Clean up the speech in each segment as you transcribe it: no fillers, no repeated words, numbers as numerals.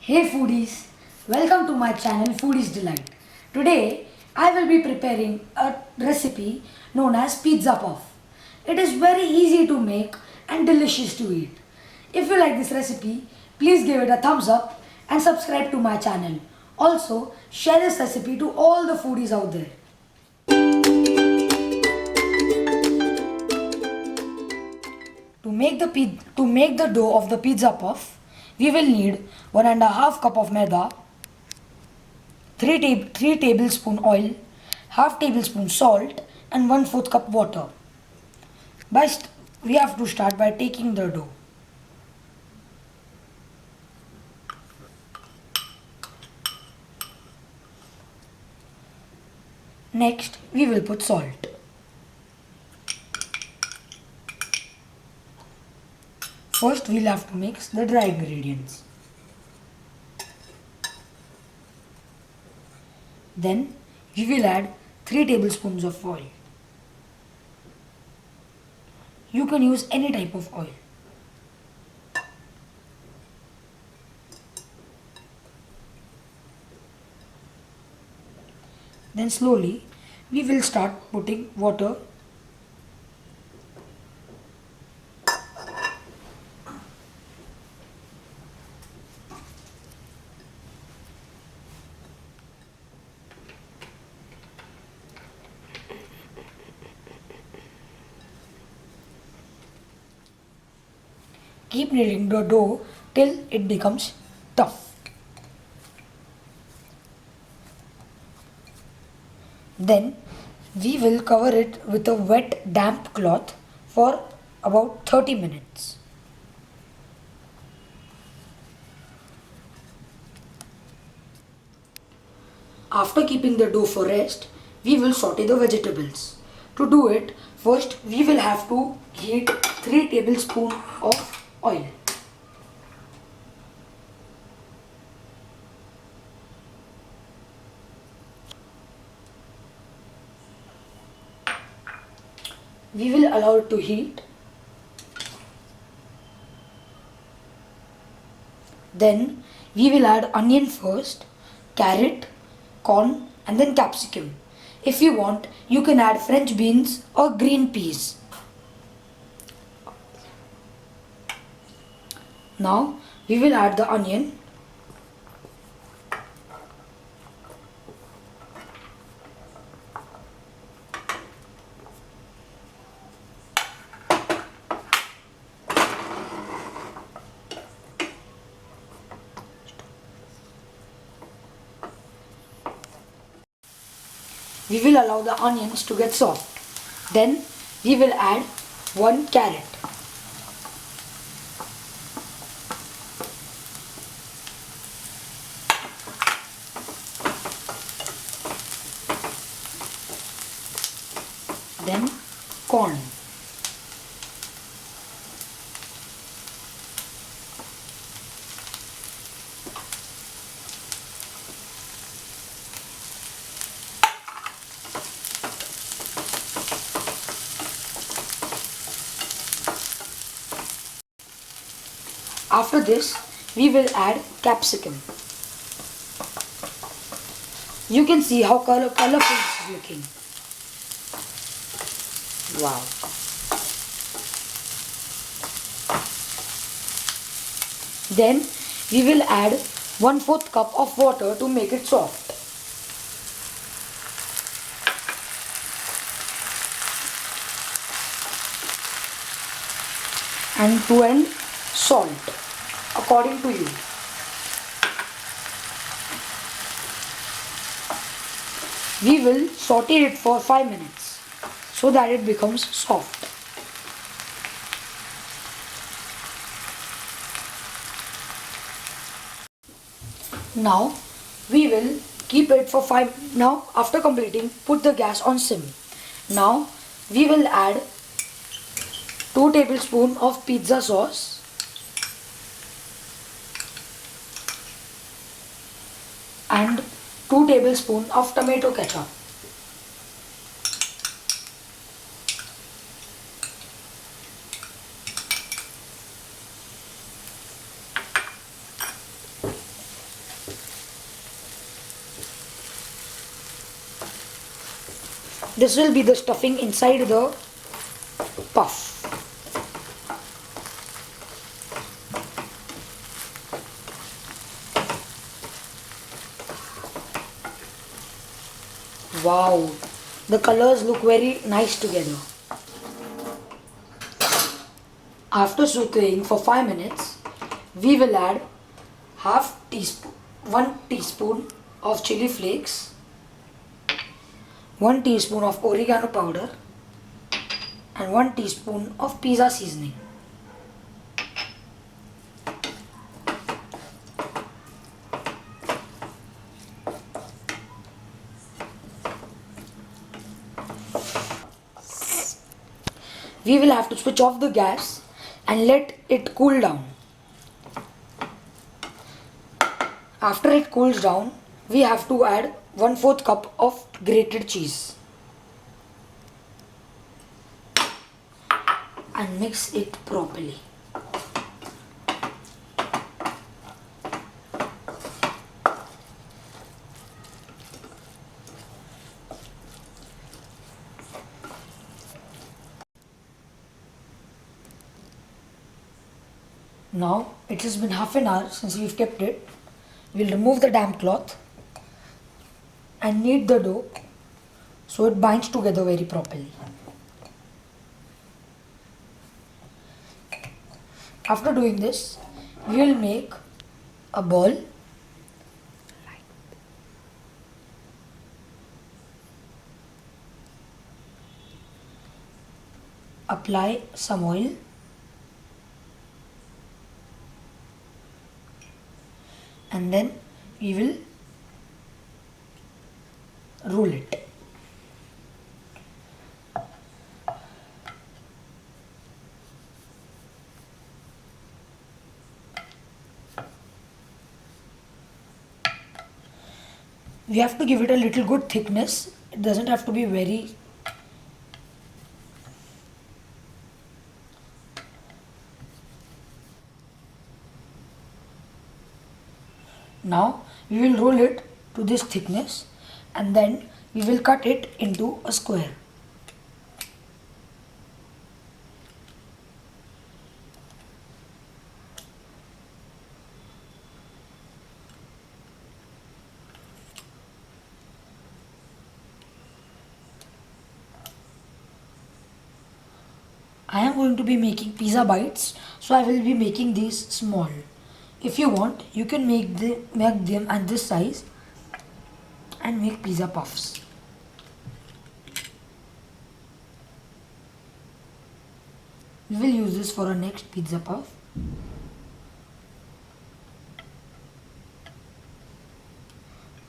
Hey foodies, welcome to my channel Foodie's Delight. Today I will be preparing a recipe known as pizza puff. It is very easy to make and delicious to eat. If you like this recipe, please give it a thumbs up and subscribe to my channel. Also, share this recipe to all the foodies out there. To make the dough of the pizza puff, we will need 1.5 cup of maida, 3 tablespoon oil, half tablespoon salt and 1/4 cup water. We have to start by taking the dough. Next, we will put salt. First, we'll have to mix the dry ingredients. Then, we will add 3 tablespoons of oil. You can use any type of oil. Then slowly, we will start putting water. Keep kneading the dough till it becomes tough. Then we will cover it with a wet damp cloth for about 30 minutes. After keeping the dough for rest, we will saute the vegetables. To do it, first we will have to heat 3 tablespoons of oil. We will allow it to heat. Then we will add onion first, carrot, corn and then capsicum. If you want, you can add French beans or green peas. Now we will add the onion. We will allow the onions to get soft. Then we will add 1 carrot. Then corn. After this, we will add capsicum. You can see how colorful this is looking. Wow. Then we will add 1/4 cup of water to make it soft. And to end, salt according to you. We will saute it for 5 minutes so that it becomes soft. Now we will keep it for 5. Now after completing, put the gas on sim. Now we will add 2 tablespoons of pizza sauce and 2 tablespoons of tomato ketchup. This will be the stuffing inside the puff. Wow, the colors look very nice together. After sauteing for 5 minutes, we will add 1 teaspoon of chili flakes, 1 teaspoon of oregano powder and 1 teaspoon of pizza seasoning. We will have to switch off the gas and let it cool down. After it cools down, we have to add 1/4 cup of grated cheese and mix it properly. Now it has been half an hour since we've kept it. We'll remove the damp cloth and knead the dough so it binds together very properly. After doing this, we will make a ball apply some oil and then we will roll it. We have to give it a little good thickness. It doesn't have to be very Now we will roll it to this thickness and then we will cut it into a square. I am going to be making pizza bites, so I will be making these small. If you want, you can make them at this size and make pizza puffs. We will use this for our next pizza puff.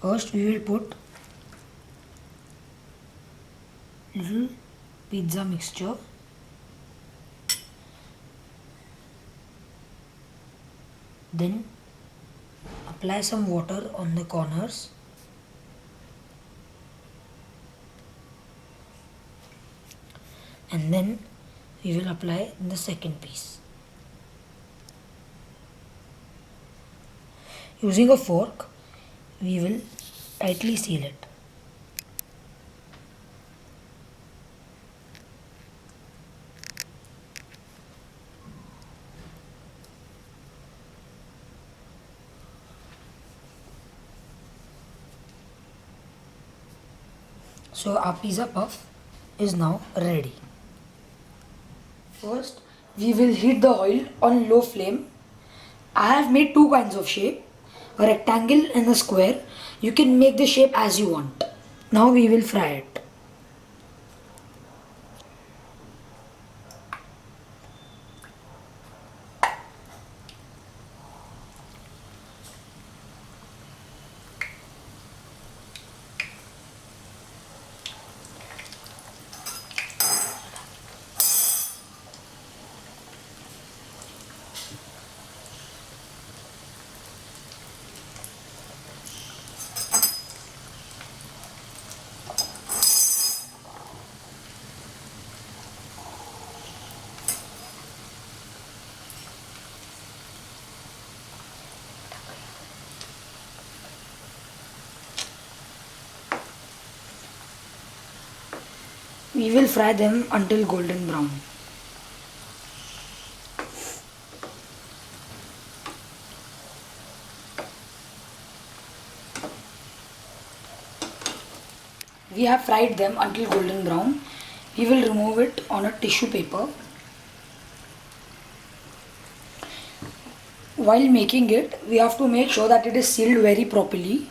First we will put little pizza mixture. Then apply some water on the corners. And then we will apply the second piece. Using a fork, we will tightly seal it. So our pizza puff is now ready. First, we will heat the oil on low flame. I have made two kinds of shape, a rectangle and a square. You can make the shape as you want. Now we will fry it. We will fry them until golden brown. We have fried them until golden brown. We will remove it on a tissue paper. While making it, we have to make sure that it is sealed very properly.